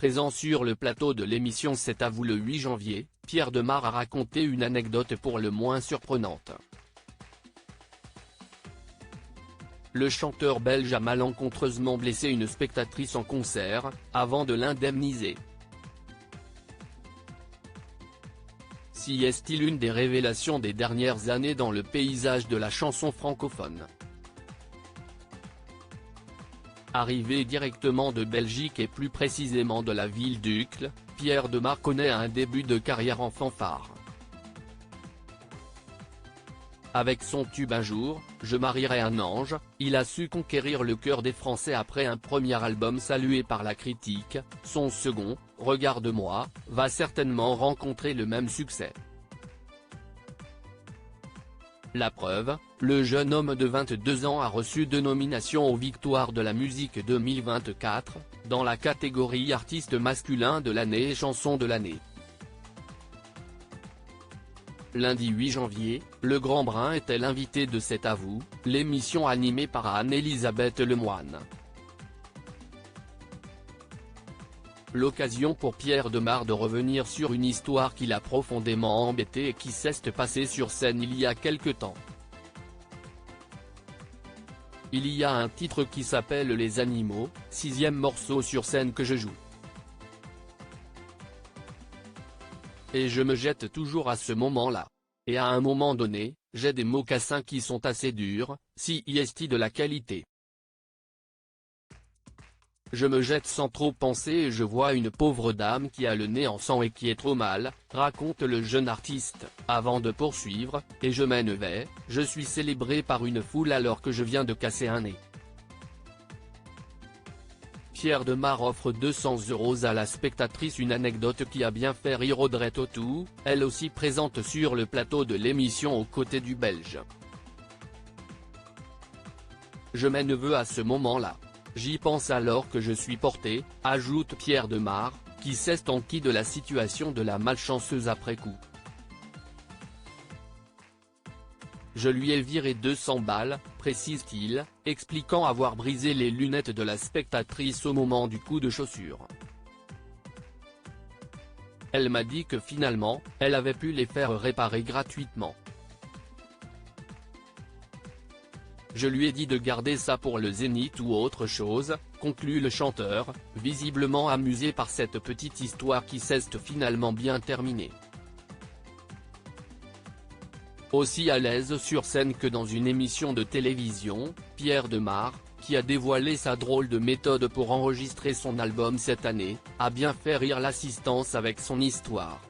Présent sur le plateau de l'émission C'est à vous le 8 janvier, Pierre Demar a raconté une anecdote pour le moins surprenante. Le chanteur belge a malencontreusement blessé une spectatrice en concert, avant de l'indemniser. Si est-il une des révélations des dernières années dans le paysage de la chanson francophone. Arrivé directement de Belgique et plus précisément de la ville d'Uccle, Pierre Demar connaît un début de carrière en fanfare. Avec son tube Un jour, je marierai un ange, il a su conquérir le cœur des Français après un premier album salué par la critique. Son second, Regarde-moi, va certainement rencontrer le même succès. La preuve, le jeune homme de 22 ans a reçu 2 nominations aux Victoires de la musique 2024, dans la catégorie artiste masculin de l'année et chanson de l'année. Lundi 8 janvier, Le Grand Brun était l'invité de C'est à vous, l'émission animée par Anne-Elisabeth Lemoine. L'occasion pour Pierre Demar de revenir sur une histoire qui l'a profondément embêté et qui s'est passée sur scène il y a quelque temps. Il y a un titre qui s'appelle Les Animaux, 6e morceau sur scène que je joue. Et je me jette toujours à ce moment-là. Et à un moment donné, j'ai des mocassins qui sont assez durs, si est de la qualité. Je me jette sans trop penser et je vois une pauvre dame qui a le nez en sang et qui est trop mal, raconte le jeune artiste, avant de poursuivre, et je m'en vais, je suis célébré par une foule alors que je viens de casser un nez. Pierre Demar offre 200 € à la spectatrice, une anecdote qui a bien fait rire Audrey Tautou, elle aussi présente sur le plateau de l'émission aux côtés du Belge. Je m'en veux à ce moment-là. J'y pense alors que je suis porté, ajoute Pierre Demar, qui s'est enquis de la situation de la malchanceuse après coup. Je lui ai viré 200 balles, précise-t-il, expliquant avoir brisé les lunettes de la spectatrice au moment du coup de chaussure. Elle m'a dit que finalement, elle avait pu les faire réparer gratuitement. Je lui ai dit de garder ça pour le Zénith ou autre chose, conclut le chanteur, visiblement amusé par cette petite histoire qui s'est finalement bien terminée. Aussi à l'aise sur scène que dans une émission de télévision, Pierre Demar, qui a dévoilé sa drôle de méthode pour enregistrer son album cette année, a bien fait rire l'assistance avec son histoire.